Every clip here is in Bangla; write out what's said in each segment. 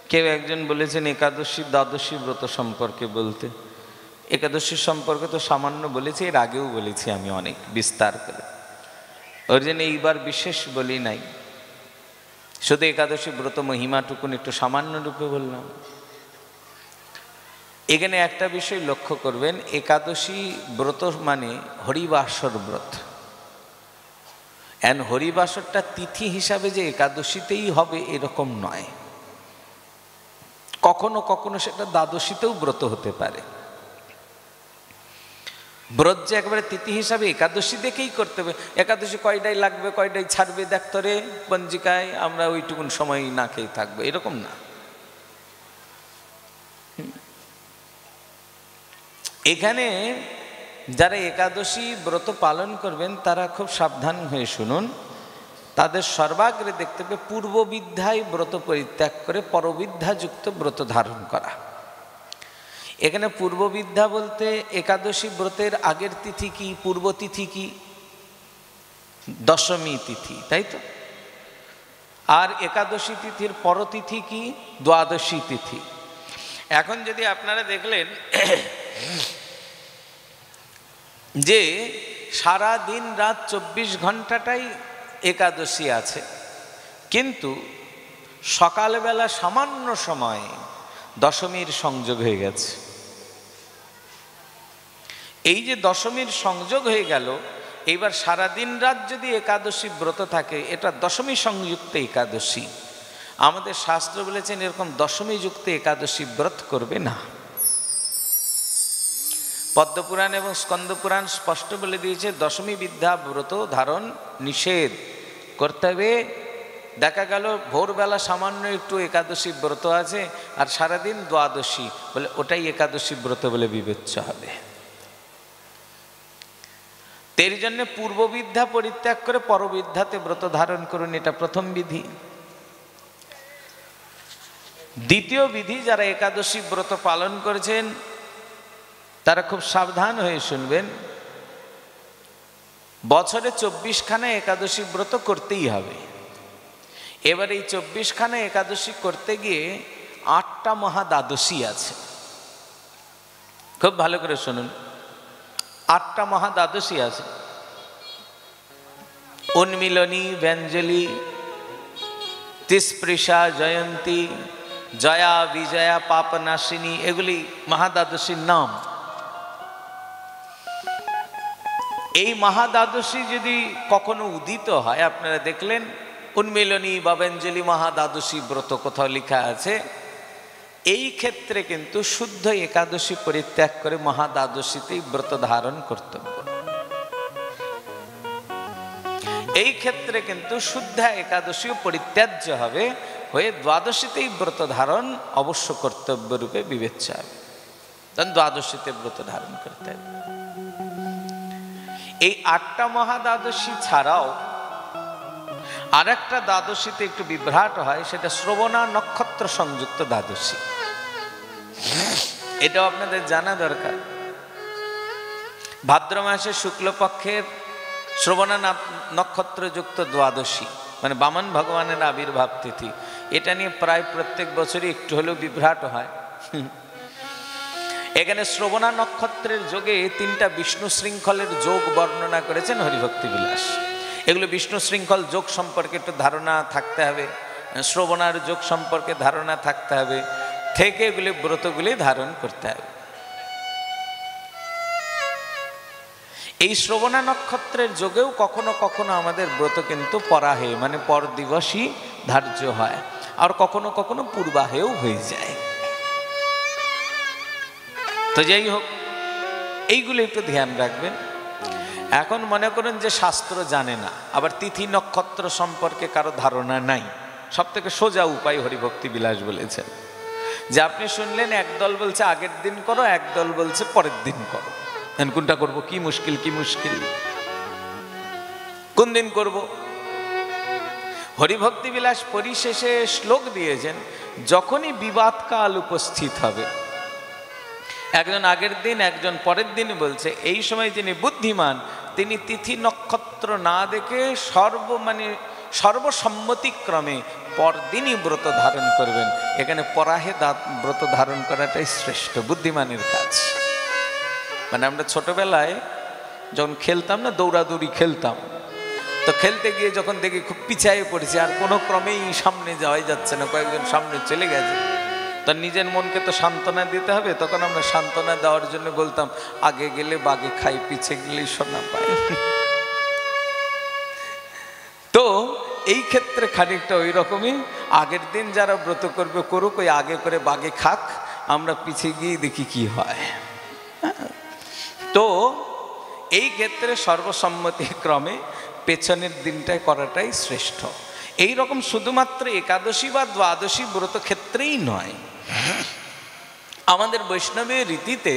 কেউ একজন বলেছেন একাদশী দ্বাদশী ব্রত সম্পর্কে বলতে। একাদশী সম্পর্কে তো সামান্য বলেছি, এর আগেও বলেছি আমি অনেক বিস্তার করে, ওর জন্য এইবার বিশেষ বলি নাই, শুধু একাদশী ব্রত মহিমাটুকুন একটু সামান্য রূপে বললাম। এখানে একটা বিষয় লক্ষ্য করবেন, একাদশী ব্রত মানে হরিবাসর ব্রত। হরিবাসরটা তিথি হিসাবে যে একাদশীতেই হবে এরকম নয়, কখনো কখনো সেটা দ্বাদশীতেও ব্রত হতে পারে। ব্রত যে একেবারে তিথি হিসাবে একাদশী দেখেই করতে হবে, একাদশী কয়টাই লাগবে কয়টাই ছাড়বে দেখতরে পঞ্জিকায়, আমরা ওইটুকুন সময় না খেয়ে থাকবো, এরকম না। এখানে যারা একাদশী ব্রত পালন করবেন তারা খুব সাবধান হয়ে শুনুন, তাদের সর্বাগ্রে দেখতে হবে পূর্ববিদ্যায় ব্রত পরিত্যাগ করে পরবিদ্যাযুক্ত ব্রত ধারণ করা। এখানে পূর্ববিদ্যা বলতে একাদশী ব্রতের আগের তিথি কি, পূর্ব তিথি কি? দশমী তিথি, তাই তো। আর একাদশী তিথির পরতিথি কি? দ্বাদশী তিথি। এখন যদি আপনারা দেখলেন যে সারা দিন রাত 24 ঘন্টাটাই একাদশী আছে, কিন্তু সকালবেলা সামান্য সময় দশমীর সংযোগ হয়ে গেছে। এই যে দশমীর সংযোগ হয়ে গেল, এইবার সারা দিন রাত যদি একাদশী ব্রত থাকে, এটা দশমী সংযুক্ত একাদশী। আমাদের শাস্ত্র বলেছেন এরকম দশমী যুক্ত একাদশী ব্রত করবে না। পদ্মপুরাণ এবং স্কন্দপুরাণ স্পষ্ট বলে দিয়েছে দশমী বিদ্যা ব্রত ধারণ নিষেধ করতে হবে। দেখা গেল ভোরবেলা সামান্য একটু একাদশী ব্রত আছে আর সারাদিন দ্বাদশী, বলে ওটাই একাদশী ব্রত বলে বিবেচ্য হবে। এর জন্য পূর্ববিদ্যা পরিত্যাগ করে পরবিদ্যাতে ব্রত ধারণ করুন, এটা প্রথম বিধি। দ্বিতীয় বিধি, যারা একাদশী ব্রত পালন করেছেন তারা খুব সাবধান হয়ে শুনবেন, বছরে 24খানা একাদশী ব্রত করতেই হবে। এবার এই 24খানা একাদশী করতে গিয়ে 8টা মহাদ্বাদশী আছে, খুব ভালো করে শুনুন। 8টা মহাদ্বাদশী আছে, উন্মিলনী, ব্যঞ্জলি, তিস্পৃশা, জয়ন্তী, জয়া, বিজয়া, পাপনাশিনী, এগুলি মহাদ্বাদশীর নাম। এই মহাদ্বাদশী যদি কখনো উদিত হয়, আপনারা দেখলেন উন্মিলনী বা ব্যঞ্জলি মহাদ্বাদশী ব্রত কোথাও লেখা আছে, এই ক্ষেত্রে কিন্তু শুদ্ধ একাদশী পরিত্যাগ করে মহাদ্বাদশীতেই ব্রত ধারণ কর্তব্য। এই ক্ষেত্রে কিন্তু শুদ্ধ একাদশীও পরিত্যাজ্য হবে, হয়ে দ্বাদশীতেই ব্রত ধারণ অবশ্য কর্তব্য রূপে বিবেচ্য হবে, তখন দ্বাদশীতে ব্রত ধারণ করতে হবে। এই 8টা মহাদ্বাদশী ছাড়াও আর একটা দ্বাদশীতে একটু বিভ্রাট হয়, সেটা শ্রবণা নক্ষত্র সংযুক্ত দ্বাদশী। এটাও আপনাদের জানা দরকার। ভাদ্র মাসে শুক্লপক্ষের শ্রবণা নক্ষত্রযুক্ত দ্বাদশী, মানে বামন ভগবানের আবির্ভাব তিথি, এটা নিয়ে প্রায় প্রত্যেক বছরই একটু হলেও বিভ্রাট হয়। এখানে শ্রবণা নক্ষত্রের যোগে 3টা বিষ্ণু শৃঙ্খলের যোগ বর্ণনা করেছেন হরিভক্তি বিলাস। এগুলো বিষ্ণু শৃঙ্খল যোগ সম্পর্কে একটু ধারণা থাকতে হবে, শ্রবণার যোগ সম্পর্কে ধারণা থাকতে হবে, থেকে এগুলি ব্রতগুলি ধারণ করতে হবে। এই শ্রবণা নক্ষত্রের যোগেও কখনো কখনো আমাদের ব্রত কিন্তু পরাহে, মানে পর দিবসই ধার্য হয়, আর কখনো কখনো পূর্বাহেও হয়ে যায়। তো যাই হোক, এইগুলো একটু ধ্যান রাখবেন। এখন মনে করেন যে শাস্ত্র জানে না, আবার তিথি নক্ষত্র সম্পর্কে কারো ধারণা নাই, সব থেকে সোজা উপায় হরিভক্তি বিলাস বলেছেন যে আপনি শুনলেন একদল বলছে আগের দিন করো, একদল বলছে পরের দিন করো, কোনটা করব? কি মুশকিল, কি মুশকিল, কোন দিন করব? হরিভক্তি বিলাস পরিশেষে শ্লোক দিয়েছেন, যখনই বিবাদকাল উপস্থিত হবে, একজন আগের দিন একজন পরের দিন বলছে, এই সময় যিনি বুদ্ধিমান তিনি তিথি নক্ষত্র না দেখে সর্বসম্মতিক্রমে পরদিনই ব্রত ধারণ করবেন। এখানে পরাহে ব্রত ধারণ করাটাই শ্রেষ্ঠ, বুদ্ধিমানের কাজ। মানে আমরা ছোটবেলায় যখন খেলতাম না, দৌড়াদৌড়ি খেলতাম, তো খেলতে গিয়ে যখন দেখি খুব পিছায়ে পড়েছি, আর কোনো ক্রমেই সামনে যাওয়াই যাচ্ছে না, কয়েকজন সামনে চলে গেছে, তো নিজের মনকে তো সান্ত্বনা দিতে হবে। তখন আমরা সান্ত্বনা দেওয়ার জন্য বলতাম, আগে গেলে বাগে খাই, পিছে গেলেই সোনা পাই। তো এই ক্ষেত্রে খানিকটা ওই রকমই, আগের দিন যারা ব্রত করবে করুক, ওই আগে করে বাগে খাক, আমরা পিছিয়ে গিয়ে দেখি কি হয়। তো এই ক্ষেত্রে সর্বসম্মতিক্রমে পেছনের দিনটায় করাটাই শ্রেষ্ঠ। এই রকম শুধুমাত্র একাদশী বা দ্বাদশী ব্রত ক্ষেত্রেই নয়, আমাদের বৈষ্ণবের রীতিতে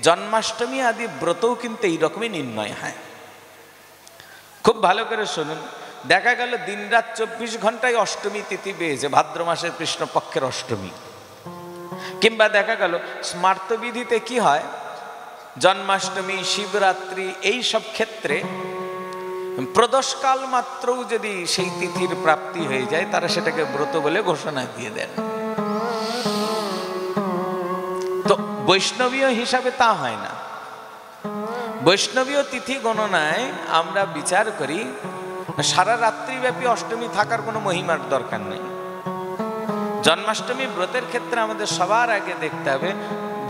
জন্মাষ্টমী আদি ব্রতও কিন্তু এইরকমই নির্ণয় হয়। খুব ভালো করে শুনুন, দেখা গেল দিনরাত 24 ঘন্টায় অষ্টমী তিথি পেয়েছে, ভাদ্র মাসের কৃষ্ণপক্ষের অষ্টমী। কিংবা দেখা গেল স্মার্তবিধিতে কি হয়, জন্মাষ্টমী, শিবরাত্রি এই সব ক্ষেত্রে প্রদোষকাল মাত্রও যদি সেই তিথির প্রাপ্তি হয়ে যায়, তারা সেটাকে ব্রত বলে ঘোষণা দিয়ে দেন। তো বৈষ্ণবীয় হিসাবে তা হয় না। বৈষ্ণবীয় তিথি গণনায় আমরা বিচার করি সারা রাত্রিব্যাপী অষ্টমী থাকার কোনো মহিমার দরকার নেই। জন্মাষ্টমী ব্রতের ক্ষেত্রে আমাদের সবার আগে দেখতে হবে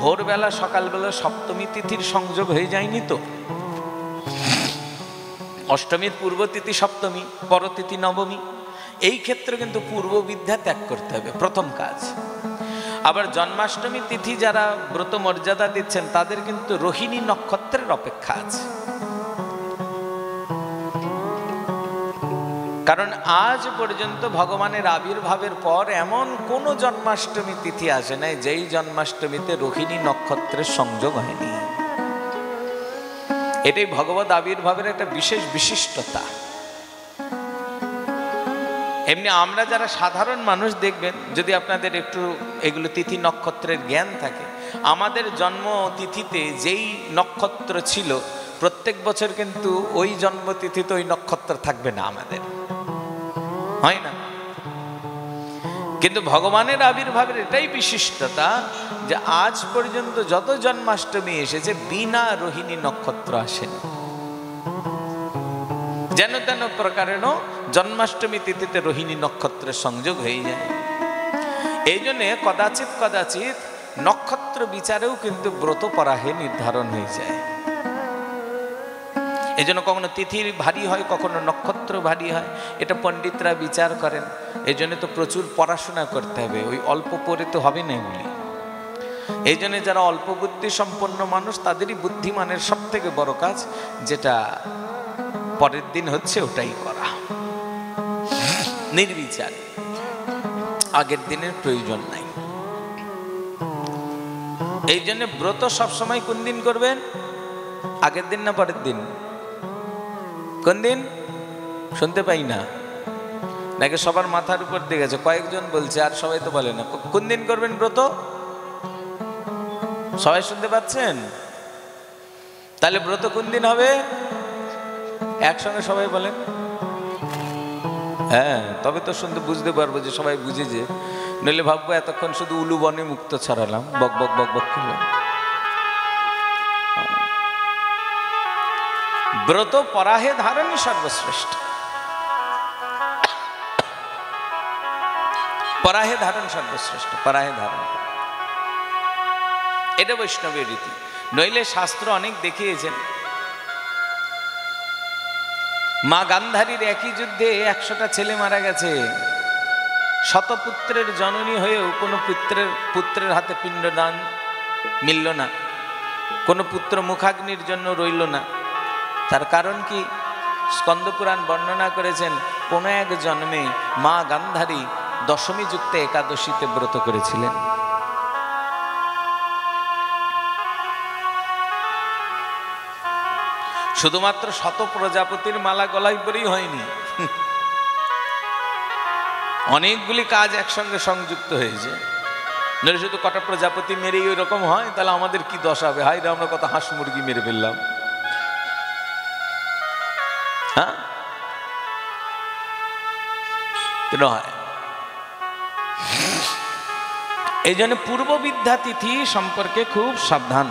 ভোরবেলা সকালবেলা সপ্তমী তিথির সংযোগ হয়ে যায়নি তো। অষ্টমীর পূর্ব তিথি সপ্তমী, পরতিথি নবমী, এই ক্ষেত্রে কিন্তু পূর্ব বিদ্যা ত্যাগ করতে হবে, প্রথম কাজ। আবার জন্মাষ্টমী তিথি যারা ব্রত মর্যাদা দিচ্ছেন তাদের কিন্তু রোহিণী নক্ষত্রের অপেক্ষা আছে। কারণ আজ পর্যন্ত ভগবানের আবির্ভাবের পর এমন কোনো জন্মাষ্টমী তিথি আসে নাই যেই জন্মাষ্টমীতে রোহিণী নক্ষত্রের সংযোগ হয়নি। এটাই ভগবত আবির্ভাবের একটা বিশেষ বিশিষ্টতা। এমনি আমরা যারা সাধারণ মানুষ দেখবেন, যদি আপনাদের একটু এগুলো তিথি নক্ষত্রের জ্ঞান থাকে, আমাদের জন্ম তিথিতে যেই নক্ষত্র ছিল প্রত্যেক বছর কিন্তু ওই জন্মতিথিতে ওই নক্ষত্র থাকবে না, আমাদের হয় না। কিন্তু ভগবানের আবির্ভাবের এটাই বিশিষ্টতা যে আজ পর্যন্ত যত জন্মাষ্টমী এসেছে বিনা রোহিণী নক্ষত্র আসেনি। যেন তেন প্রকারেণ জন্মাষ্টমী তিথিতে রোহিণী নক্ষত্রের সংযোগ হয়ে যায়। এই জন্য কদাচিৎ কদাচিৎ নক্ষত্র বিচারেও কিন্তু ব্রত পরাহে নির্ধারণ হয়ে যায়। এই জন্য কখনো তিথি ভারী হয়, কখনো নক্ষত্র ভারী হয়, এটা পণ্ডিতরা বিচার করেন। এই জন্য তো প্রচুর পড়াশোনা করতে হবে, ওই অল্প পড়ে তো হবে না এগুলি। এই জন্য যারা অল্প বুদ্ধি সম্পন্ন মানুষ তাদেরই বুদ্ধিমানের সব থেকে বড় কাজ যেটা পরের দিন হচ্ছে ওটাই করা, নির্বিচার, আগের দিনের প্রয়োজন নাই। এই জন্য ব্রত সবসময় কোন দিন করবেন? আগের দিন না পরের দিন? কোন দিন শুনতে পাই না, নাকি সবার মাথার উপর দিয়ে গেছে? কয়েকজন বলছে আর সবাই তো বলে না। কোন দিন করবেন ব্রত? সবাই শুনতে পাচ্ছেন? তাহলে ব্রত কোন দিন হবে? একসঙ্গে সবাই বলেন। হ্যাঁ, তবে তো শুনতে বুঝতে পারবো যে সবাই বুঝেছে, নইলে ভাববো এতক্ষণ শুধু উলু বনে মুক্ত ছড়ালাম, বক বক বক বক করলাম। ব্রত পরাহে ধারণই সর্বশ্রেষ্ঠ। পরাহে ধারণ সর্বশ্রেষ্ঠ, পরাহে ধারণ, এটা বৈষ্ণবের রীতি। নইলে শাস্ত্র অনেক দেখিয়েছেন। মা গান্ধারীর একই যুদ্ধে 100টা ছেলে মারা গেছে, শতপুত্রের জননী হয়েও কোনো পুত্রের হাতে পিণ্ডদান মিলল না, কোনো পুত্র মুখাগ্নির জন্য রইল না। তার কারণ কি? স্কন্দপুরাণ বর্ণনা করেছেন, কোনো এক জন্মে মা গান্ধারী দশমী যুক্ত একাদশীতে ব্রত করেছিলেন। শুধুমাত্র শত প্রজাপতির মালা গলায় পরেই হয়নি, অনেকগুলি কাজ একসঙ্গে সংযুক্ত হয়েছে। নইলে শুধু কটা প্রজাপতি মেরেই ওই রকম হয়, তাহলে আমাদের কি দশা হবে? হাই রে, আমরা কত হাঁস মুরগি মেরে ফেললাম। হ্যাঁ, কেন হয়? এই জন্য পূর্ববিদ্যা তিথি সম্পর্কে খুব সাবধান।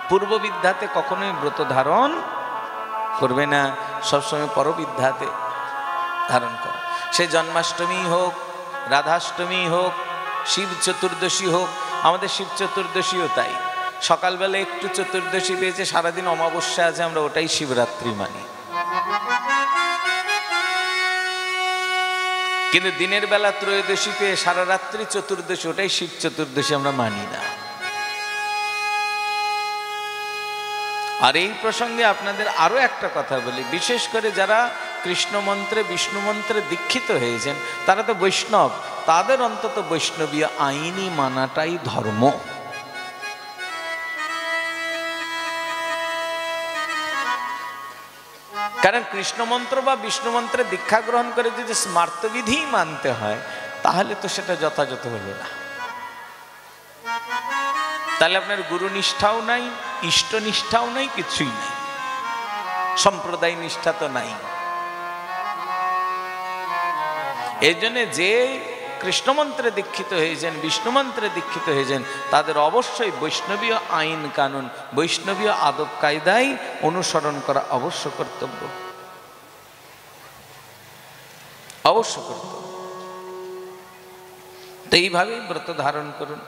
পূর্ববিদ্যাতে কখনোই ব্রত ধারণ করবে না, সবসময় পরবিদ্যাতে ধারণ করো। সে জন্মাষ্টমী হোক, রাধাষ্টমী হোক, শিব চতুর্দশী হোক। আমাদের শিব চতুর্দশীও তাই, সকালবেলা একটু চতুর্দশী পেয়েছে, সারাদিন অমাবস্যা আছে, আমরা ওটাই শিবরাত্রি মানি। কিন্তু দিনের বেলা ত্রয়োদশী পেয়ে সারা রাত্রি চতুর্দশী, ওটাই শিব চতুর্দশী, আমরা মানি না। আর এই প্রসঙ্গে আপনাদের আরো একটা কথা বলি, বিশেষ করে যারা কৃষ্ণ মন্ত্রে বিষ্ণু মন্ত্রে দীক্ষিত হয়েছেন, তারা তো বৈষ্ণব, তাদের অন্তত বৈষ্ণবীয় আইনই মানাটাই ধর্ম। কারণ কৃষ্ণ মন্ত্র বা বিষ্ণু মন্ত্রে দীক্ষা গ্রহণ করে যদি স্মার্তবিধি মানতে হয়, তাহলে তো সেটা যথাযথ হলো না। তাহলে আপনার গুরু নিষ্ঠাও নাই, ইষ্ট নিষ্ঠাও নাই, কিছুই নাই, সম্প্রদায় নিষ্ঠা তো নাই। এই জন্য যে কৃষ্ণ মন্ত্রে দীক্ষিত হয়েছেন, বিষ্ণু মন্ত্রে দীক্ষিত হয়েছেন, তাদের অবশ্যই বৈষ্ণবীয় আইন কানুন, বৈষ্ণবীয় আদব কায়দাই অনুসরণ করা অবশ্য কর্তব্য, অবশ্য কর্তব্য। তো এইভাবেই ব্রত ধারণ করুন,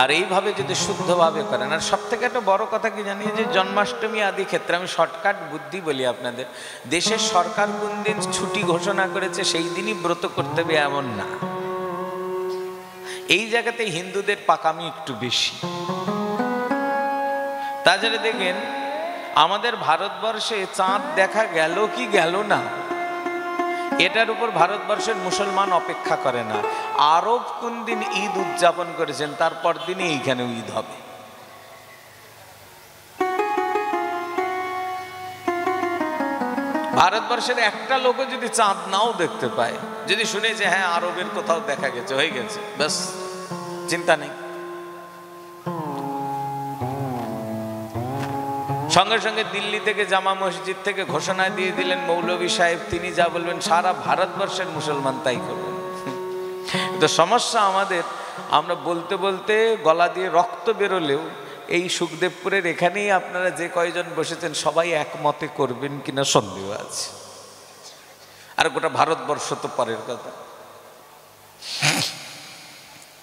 আর এইভাবে যদি শুদ্ধভাবে করেন। আর সব থেকে একটা বড় কথা কি জানি, যে জন্মাষ্টমী আদি ক্ষেত্রে, আমি শর্টকাট বুদ্ধি বলি আপনাদের, দেশের সরকার কোন দিন ছুটি ঘোষণা করেছে সেই দিনই ব্রত করতে হবে এমন না। এই জায়গাতে হিন্দুদের পাকামি একটু বেশি। তাছাড়া দেখেন আমাদের ভারতবর্ষে চাঁদ দেখা গেল কি গেল না, এটার উপর ভারতবর্ষের মুসলমান অপেক্ষা করে না। আরব কোন দিন ঈদ উদযাপন করেছেন, তারপর দিনই এইখানেও ঈদ হবে। ভারতবর্ষের একটা লোকও যদি চাঁদ নাও দেখতে পায়, যদি শুনে যে হ্যাঁ আরবের কোথাও দেখা গেছে, হয়ে গেছে, ব্যাস, চিন্তা নেই। সঙ্গে সঙ্গে দিল্লি থেকে, জামা মসজিদ থেকে ঘোষণা দিয়ে দিলেন মৌলভী সাহেব, তিনি যা বলবেন সারা ভারতবর্ষের মুসলমান তাই করবেন। তো সমস্যা আমাদের, আমরা বলতে বলতে গলা দিয়ে রক্ত বেরোলেও এই সুখদেবপুরের এখানেই আপনারা যে কয়জন বসেছেন সবাই একমতে করবেন কিনা সন্দেহ আছে, আর গোটা ভারতবর্ষ তো পরের কথা।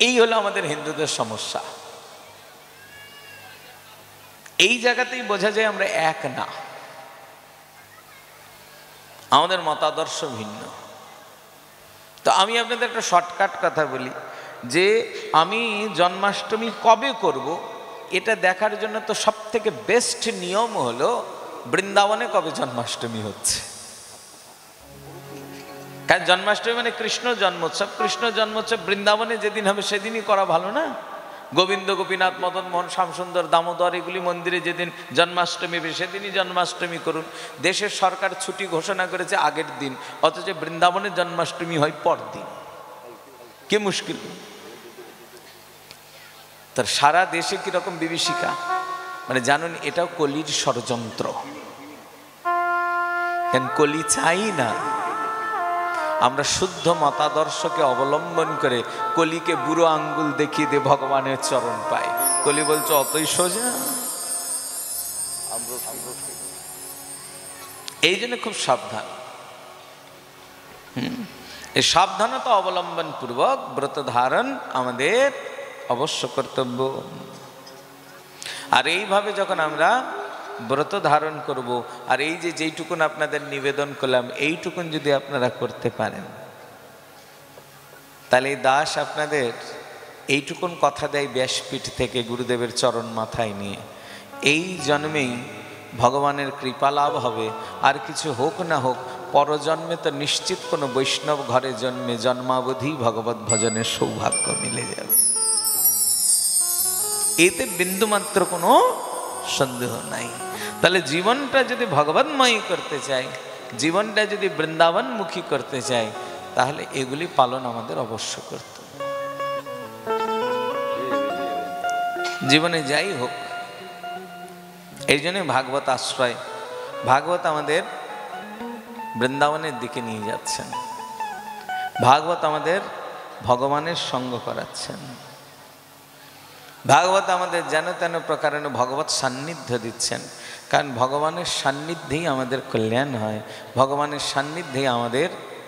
এই হলো আমাদের হিন্দুদের সমস্যা। এই জায়গাতেই বোঝা যায় আমরা এক না, আমাদের মতাদর্শ ভিন্ন। তো আমি আপনাদের একটা শর্টকাট কথা বলি, যে আমি জন্মাষ্টমী কবে করব এটা দেখার জন্য তো সব থেকে বেস্ট নিয়ম হলো বৃন্দাবনে কবে জন্মাষ্টমী হচ্ছে। কারণ জন্মাষ্টমী মানে কৃষ্ণ জন্মোৎসব, কৃষ্ণ জন্মোৎসব বৃন্দাবনে যেদিন হবে সেদিনই করা ভালো না? গোবিন্দ, গোপীনাথ, মদন মোহন, শ্যামসুন্দর, দামোদর, এগুলি মন্দিরে যেদিন জন্মাষ্টমী হবে সেদিনই জন্মাষ্টমী করুন। দেশের সরকার ছুটি ঘোষণা করেছে আগের দিন, অথচ বৃন্দাবনে জন্মাষ্টমী হয় পরদিন। কি মুশকিল! তার সারা দেশে কিরকম বিভীষিকা, মানে জানুন এটাও কলির ষড়যন্ত্র। কেন কলি চাই না, আমরা শুদ্ধ মতাদর্শকে অবলম্বন করে কলিকে বুড়ো আঙ্গুল দেখিয়ে দিয়ে ভগবানের চরণ পাই। কলি বলছে অতই সোজা। এই জন্য খুব সাবধান। এই সাবধানতা অবলম্বন পূর্বক ব্রত ধারণ আমাদের অবশ্য কর্তব্য। আর এইভাবে যখন আমরা ব্রত ধারণ করব, আর এই যে যেইটুকুন আপনাদের নিবেদন করলাম, এইটুকুন যদি আপনারা করতে পারেন, তাহলে এই দাস আপনাদের এইটুকুন কথা দেয় ব্যাসপীঠ থেকে গুরুদেবের চরণ মাথায় নিয়ে, এই জন্মেই ভগবানের কৃপা লাভ হবে। আর কিছু হোক না হোক, পরজন্মে তো নিশ্চিত কোনো বৈষ্ণব ঘরে জন্মে জন্মাবধি ভগবত ভজনের সৌভাগ্য মিলে যাবে, এতে বিন্দুমাত্র কোনো সন্দেহ নাই। তাহলে জীবনটা যদি ভগবানময়ী করতে চাই, জীবনটা যদি বৃন্দাবনমুখী করতে চাই, তাহলে এগুলি পালন আমাদের অবশ্য করতে হবে। জীবনে যাই হোক, এই জন্য ভাগবত আশ্রয়, ভাগবত আমাদের বৃন্দাবনের দিকে নিয়ে যাচ্ছেন। ভাগবত আমাদের ভগবানের সঙ্গ করাচ্ছেন। ভাগবত আমাদের যেন তেন প্রকারে ভগবত সান্নিধ্য দিচ্ছেন, কারণ ভগবানের সান্নিধ্যেই আমাদের কল্যাণ হয়, ভগবানের সান্নিধ্যেই আমাদের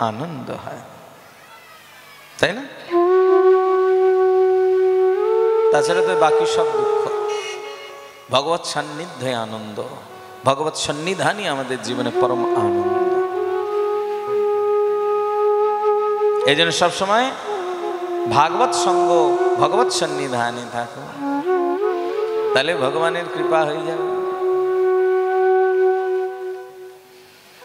আনন্দ হয়, তাই না? তাছাড়া তো বাকি সব দুঃখ। ভগবত সান্নিধ্যে আনন্দ, ভগবত সন্নিধানই আমাদের জীবনে পরম আনন্দ। এই জন্য সবসময় ভাগবত সঙ্গ, ভগবত সন্নিধানে থাকো, তাহলে ভগবানের কৃপা হয়ে যাবে।